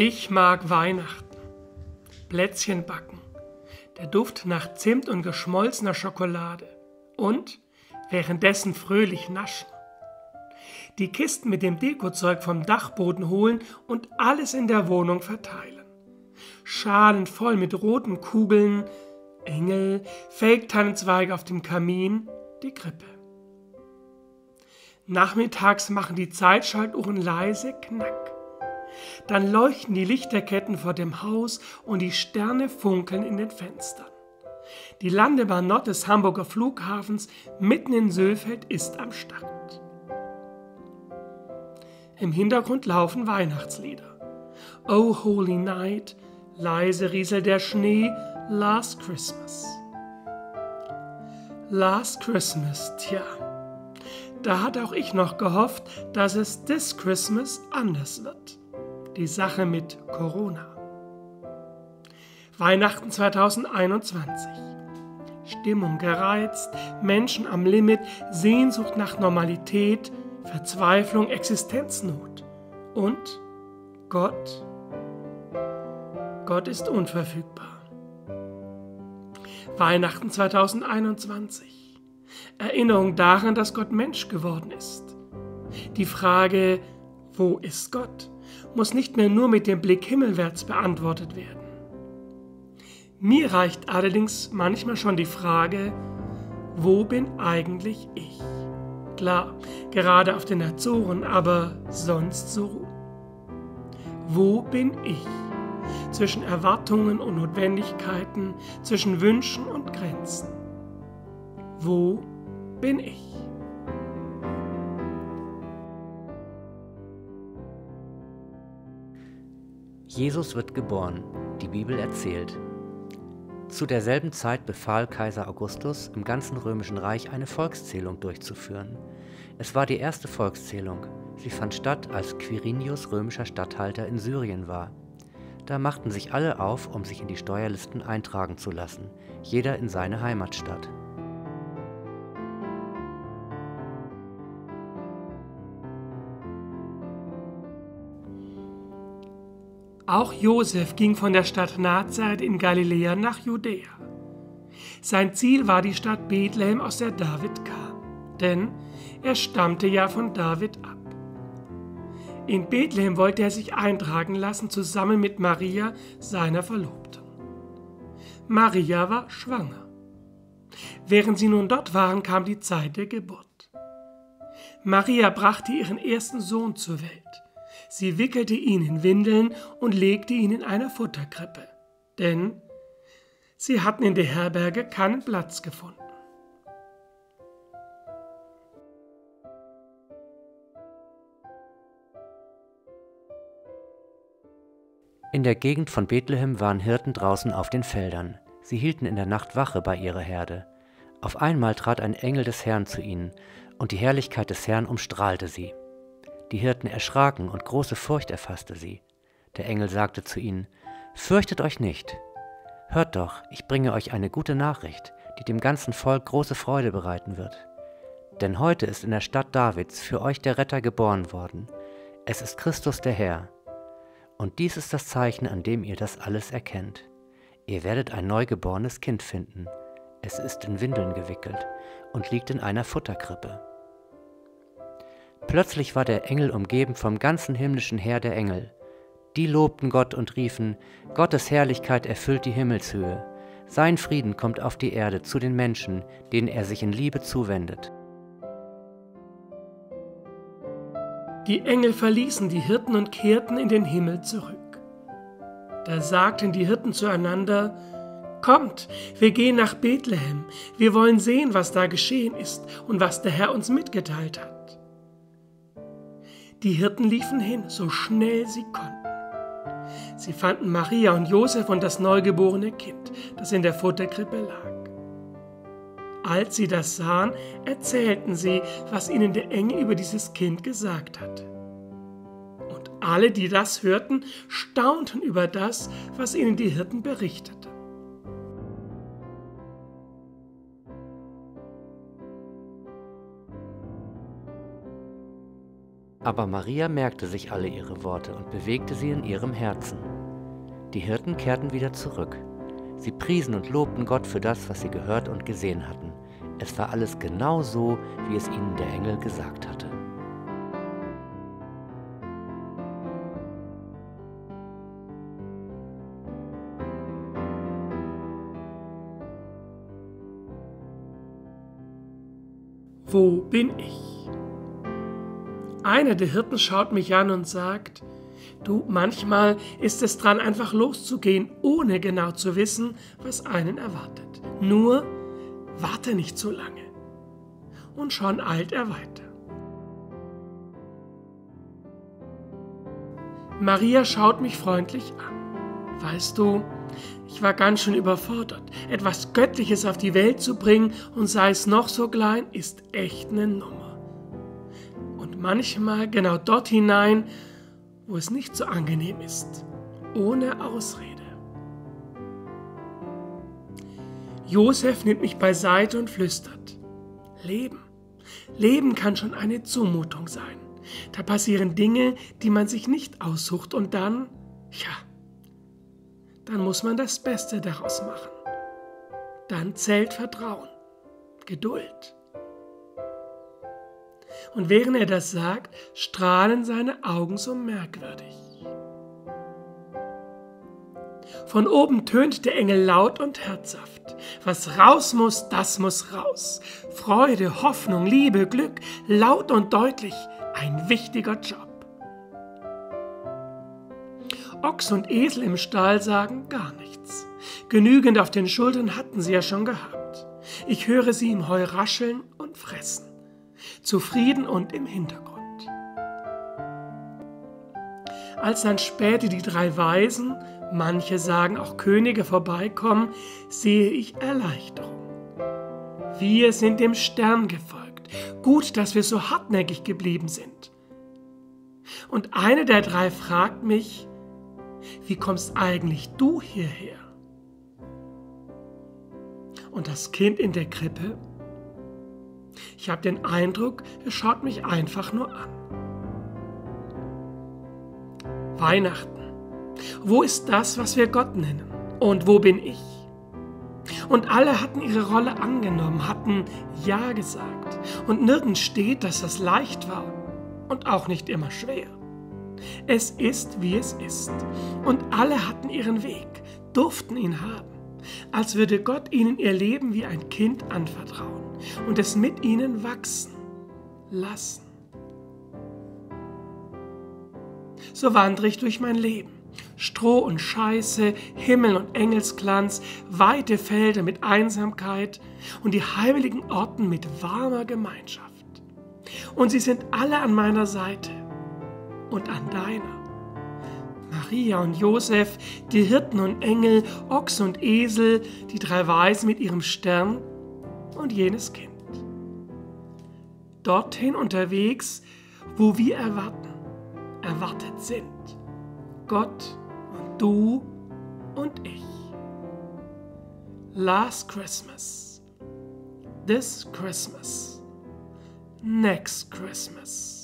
Ich mag Weihnachten. Plätzchen backen. Der Duft nach Zimt und geschmolzener Schokolade. Und währenddessen fröhlich naschen. Die Kisten mit dem Dekozeug vom Dachboden holen und alles in der Wohnung verteilen. Schalen voll mit roten Kugeln, Engel, Fake-Tannenzweige auf dem Kamin, die Krippe. Nachmittags machen die Zeitschaltuhren leise Knack. Dann leuchten die Lichterketten vor dem Haus und die Sterne funkeln in den Fenstern. Die Landebahn Nord des Hamburger Flughafens mitten in Sölfeld ist am Start. Im Hintergrund laufen Weihnachtslieder. Oh Holy Night, leise rieselt der Schnee, Last Christmas. Last Christmas, tja, da hatte auch ich noch gehofft, dass es this Christmas anders wird. Die Sache mit Corona. Weihnachten 2021. Stimmung gereizt, Menschen am Limit, Sehnsucht nach Normalität, Verzweiflung, Existenznot. Und Gott? Gott ist unverfügbar. Weihnachten 2021. Erinnerung daran, dass Gott Mensch geworden ist. Die Frage, wo ist Gott, muss nicht mehr nur mit dem Blick himmelwärts beantwortet werden. Mir reicht allerdings manchmal schon die Frage, wo bin eigentlich ich? Klar, gerade auf den Azoren, aber sonst so. Wo bin ich? Zwischen Erwartungen und Notwendigkeiten, zwischen Wünschen und Grenzen. Wo bin ich? Jesus wird geboren, die Bibel erzählt. Zu derselben Zeit befahl Kaiser Augustus, im ganzen Römischen Reich eine Volkszählung durchzuführen. Es war die erste Volkszählung. Sie fand statt, als Quirinius römischer Statthalter in Syrien war. Da machten sich alle auf, um sich in die Steuerlisten eintragen zu lassen, jeder in seine Heimatstadt. Auch Josef ging von der Stadt Nazareth in Galiläa nach Judäa. Sein Ziel war die Stadt Bethlehem, aus der David kam, denn er stammte ja von David ab. In Bethlehem wollte er sich eintragen lassen, zusammen mit Maria, seiner Verlobten. Maria war schwanger. Während sie nun dort waren, kam die Zeit der Geburt. Maria brachte ihren ersten Sohn zur Welt. Sie wickelte ihn in Windeln und legte ihn in eine Futterkrippe, denn sie hatten in der Herberge keinen Platz gefunden. In der Gegend von Bethlehem waren Hirten draußen auf den Feldern. Sie hielten in der Nacht Wache bei ihrer Herde. Auf einmal trat ein Engel des Herrn zu ihnen, und die Herrlichkeit des Herrn umstrahlte sie. Die Hirten erschraken und große Furcht erfasste sie. Der Engel sagte zu ihnen: Fürchtet euch nicht. Hört doch, ich bringe euch eine gute Nachricht, die dem ganzen Volk große Freude bereiten wird. Denn heute ist in der Stadt Davids für euch der Retter geboren worden. Es ist Christus der Herr. Und dies ist das Zeichen, an dem ihr das alles erkennt. Ihr werdet ein neugeborenes Kind finden. Es ist in Windeln gewickelt und liegt in einer Futterkrippe. Plötzlich war der Engel umgeben vom ganzen himmlischen Heer der Engel. Die lobten Gott und riefen: Gottes Herrlichkeit erfüllt die Himmelshöhe. Sein Frieden kommt auf die Erde zu den Menschen, denen er sich in Liebe zuwendet. Die Engel verließen die Hirten und kehrten in den Himmel zurück. Da sagten die Hirten zueinander: Kommt, wir gehen nach Bethlehem. Wir wollen sehen, was da geschehen ist und was der Herr uns mitgeteilt hat. Die Hirten liefen hin, so schnell sie konnten. Sie fanden Maria und Josef und das neugeborene Kind, das in der Futterkrippe lag. Als sie das sahen, erzählten sie, was ihnen der Engel über dieses Kind gesagt hatte. Und alle, die das hörten, staunten über das, was ihnen die Hirten berichteten. Aber Maria merkte sich alle ihre Worte und bewegte sie in ihrem Herzen. Die Hirten kehrten wieder zurück. Sie priesen und lobten Gott für das, was sie gehört und gesehen hatten. Es war alles genau so, wie es ihnen der Engel gesagt hatte. Wo bin ich? Einer der Hirten schaut mich an und sagt, du, manchmal ist es dran, einfach loszugehen, ohne genau zu wissen, was einen erwartet. Nur warte nicht so lange. Und schon eilt er weiter. Maria schaut mich freundlich an. Weißt du, ich war ganz schön überfordert. Etwas Göttliches auf die Welt zu bringen und sei es noch so klein, ist echt eine Nummer. Und manchmal genau dort hinein, wo es nicht so angenehm ist, ohne Ausrede. Josef nimmt mich beiseite und flüstert: Leben. Leben kann schon eine Zumutung sein. Da passieren Dinge, die man sich nicht aussucht und dann muss man das Beste daraus machen. Dann zählt Vertrauen, Geduld. Und während er das sagt, strahlen seine Augen so merkwürdig. Von oben tönt der Engel laut und herzhaft. Was raus muss, das muss raus. Freude, Hoffnung, Liebe, Glück, laut und deutlich, ein wichtiger Job. Ochs und Esel im Stall sagen gar nichts. Genügend auf den Schultern hatten sie ja schon gehabt. Ich höre sie im Heu rascheln und fressen. Zufrieden und im Hintergrund. Als dann später die 3 Weisen, manche sagen auch Könige, vorbeikommen, sehe ich Erleichterung. Wir sind dem Stern gefolgt. Gut, dass wir so hartnäckig geblieben sind. Und eine der 3 fragt mich: Wie kommst eigentlich du hierher? Und das Kind in der Krippe? Ich habe den Eindruck, es schaut mich einfach nur an. Weihnachten. Wo ist das, was wir Gott nennen? Und wo bin ich? Und alle hatten ihre Rolle angenommen, hatten Ja gesagt. Und nirgends steht, dass das leicht war und auch nicht immer schwer. Es ist, wie es ist. Und alle hatten ihren Weg, durften ihn haben, als würde Gott ihnen ihr Leben wie ein Kind anvertrauen und es mit ihnen wachsen lassen. So wandere ich durch mein Leben. Stroh und Scheiße, Himmel und Engelsglanz, weite Felder mit Einsamkeit und die heiligen Orten mit warmer Gemeinschaft. Und sie sind alle an meiner Seite und an deiner. Maria und Josef, die Hirten und Engel, Ochs und Esel, die 3 Weisen mit ihrem Stern und jenes Kind. Dorthin unterwegs, wo wir erwartet sind. Gott und du und ich. Last Christmas, this Christmas, next Christmas.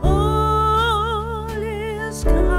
All is bright.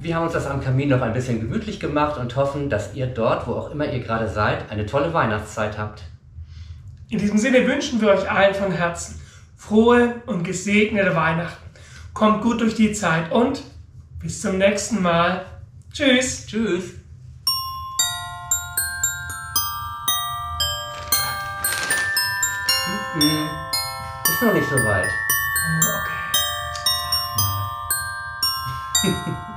Wir haben uns das am Kamin noch ein bisschen gemütlich gemacht und hoffen, dass ihr dort, wo auch immer ihr gerade seid, eine tolle Weihnachtszeit habt. In diesem Sinne wünschen wir euch allen von Herzen frohe und gesegnete Weihnachten. Kommt gut durch die Zeit und bis zum nächsten Mal. Tschüss. Tschüss. Ist noch nicht so weit. Oh, okay. Sag mal.